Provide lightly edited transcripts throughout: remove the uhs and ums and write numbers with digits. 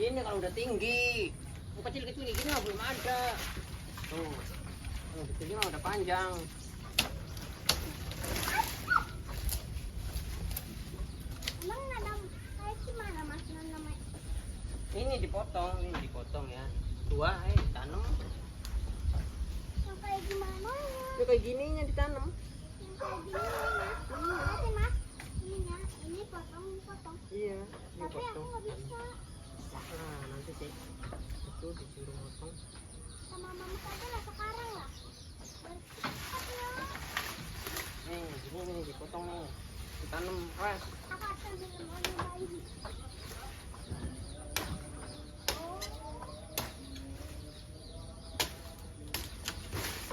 Ini kalau udah tinggi, kecil-kecil gini mah belum ada. Tuh, kalau kecilnya mah udah panjang. Emang nanam kayak gimana mas nanamnya? Ini dipotong ya. Dua, tanam. Yang kayak gimana ya? Itu kayak gininya ditanam. Yang kayak gini mas. Nanti mas, ininya, ini potong. Iya, Tapi aku dipotong. nggak bisa. Nah, nanti sih itu disuruh potong. Sama mama saja lah sekarang lah. Bercepat ya. Ini dipotong nih, ditanam. Wes. Aku akan mau nyobain.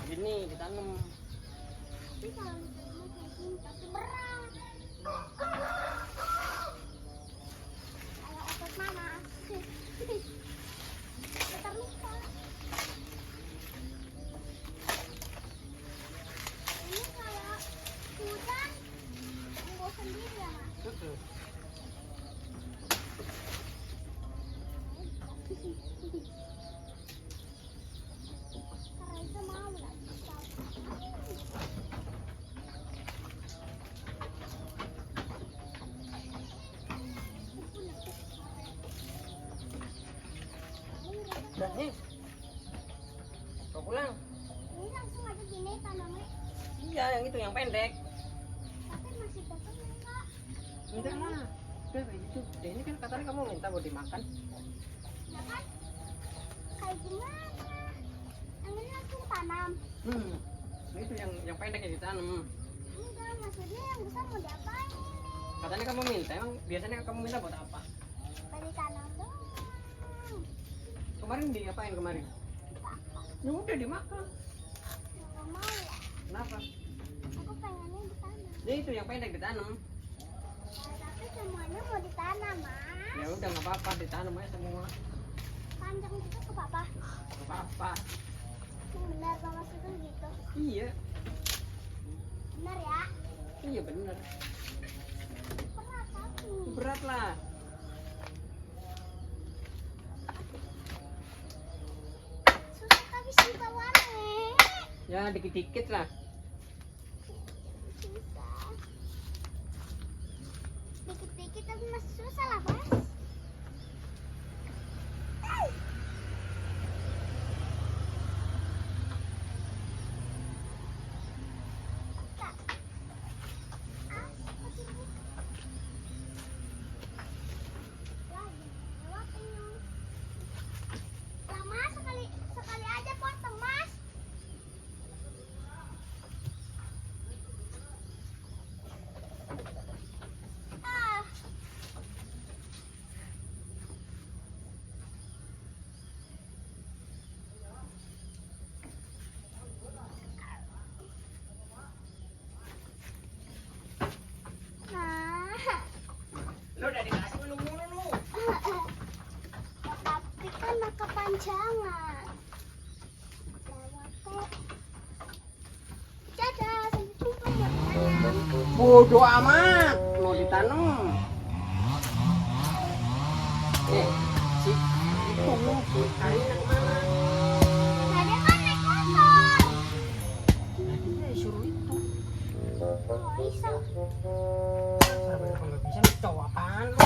Gini ditanam. Ini kalau ditanam kayak gini tapi berat. Kayak otot mama. Terluka. Ini kalau hujan tumbuh sendiri ya mas. Karena itu mau lah. Udah nih. Kau pulang? Ini langsung aja gini tanamnya. Iya, yang itu yang pendek. Tapi masih tetap enggak. Enggak lah. Udah kayak gitu. Deh, ini kan katanya kamu minta buat dimakan. Ya kan? Kayak gimana? Yang ini langsung tanam. Itu yang pendek yang ditanam. Enggak, maksudnya yang besar mau diapain ini? Katanya kamu minta, emang biasanya kamu minta buat apa? Beli tanam doang. Kemarin diapain kemarin? Ya udah dimakan. Nggak mau ya. Kenapa? Aku pengennya ditanam. Ya itu yang pendek ditanam. Tapi semuanya mau ditanam, Mas. Ya udah nggak apa-apa, ditanam aja semua. Panjang gitu ke papa. Nggak apa-apa. Yang benar Bapak itu gitu. Iya, Benar ya? iya bener. Berat tapi. Berat lah. Susah tapi sih bawahnya. Ya dikit-dikit lah. Susah. Dikit-dikit tapi masih susah lah, Mas. Sekali aja potong, Mas. Ah. Nah. Lo udah dikasih belum mulu lu? Tapi kan kepanjangan. Dadah, sampai jumpa ya sayang. Bodoh amat, mau ditanam. Si itu airnya kemana? Nah, dia kan naik motor. Suruh itu. Oh, bisa. Kalau nggak bisa nih cowok apaan lu?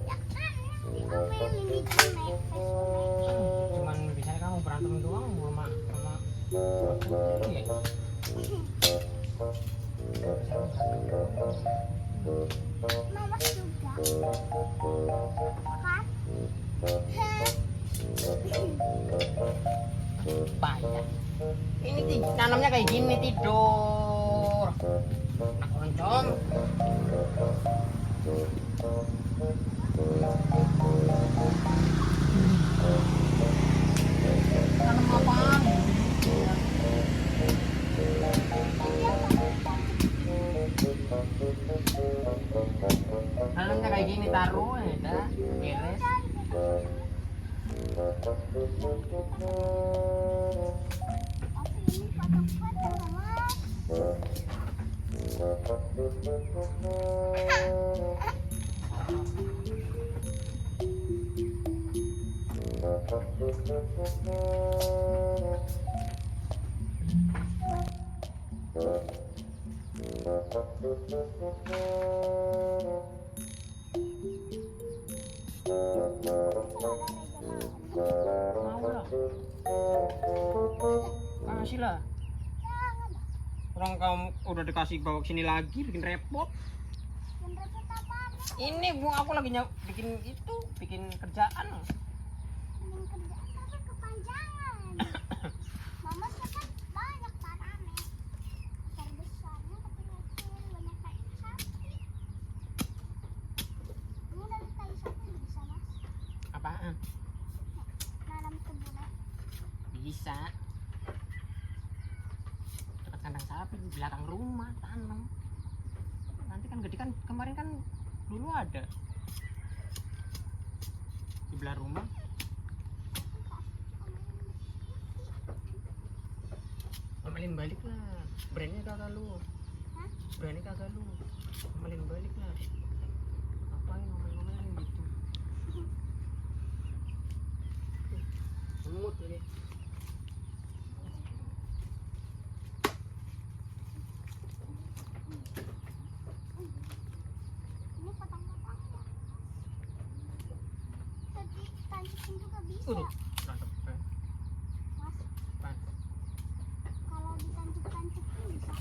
Ya kan, diomelin di jamet. Cuman bisa kamu berantem doang sama putri ya? Mama juga. Kan? Banyak. Ini tanamnya kayak gini tidur. Nak loncong. Tanam apaan? Tanamnya kayak gini taruh ya, dah beres. Tapi ini potong-potong, Mas. Mau lah. Kasih lah. Jangan lah. Orang kamu udah dikasih bawa ke sini lagi, bikin repot. Yang repot apaan? Ini bu, aku lagi bikin itu, bikin kerjaan. Mending kerjaan tapi kepanjangan. Mama kan banyak tanahnya. Besar besarnya tapi kecil banyak kayak sapi. Ini dari kayu sapi bisa mas? Apaan? Nanam kebunnya. Bisa. Dekat kandang sapi di belakang rumah tanam. Nanti kan gede kan, kemarin kan dulu ada di belah rumah. Amalin balik lah, brandnya kagak lu. Hah? Berani kagak lu. Amalin balik lah. Ngapain ngomel-ngomelin gitu? Semut ini. Ini potong-potongnya. Tapi tancekin juga bisa. Mantap kan? Mas, Pan. kalau ditancep-tancepin bisa.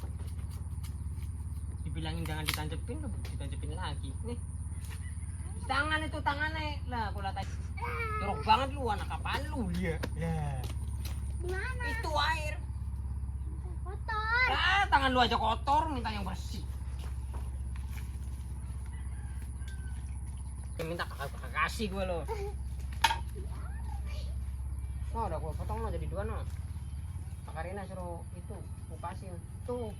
Dibilangin jangan ditancepin, ditancepin lagi. Nih. Tangan itu tangannya lah, aku lihat jorok banget lu, anak apaan lu dia? Lah, Di mana? itu air. Kotor. Ah, tangan lu aja kotor, minta yang bersih. Minta kakak kasih gue lo. Oh, udah gue potong lo jadi dua no. Kak Karina suruh itu kupasin tuh.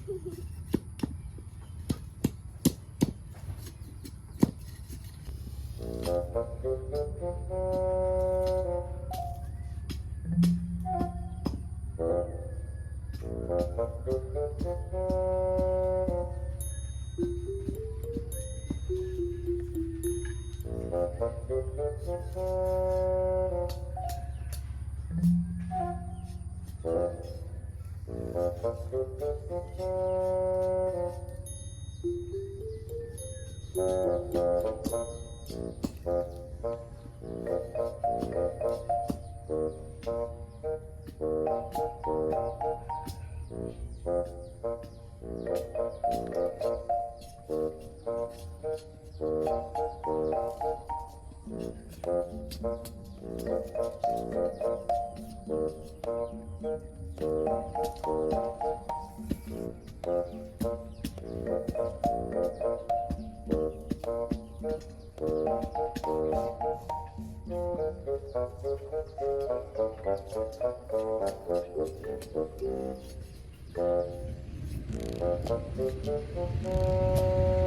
Thank you.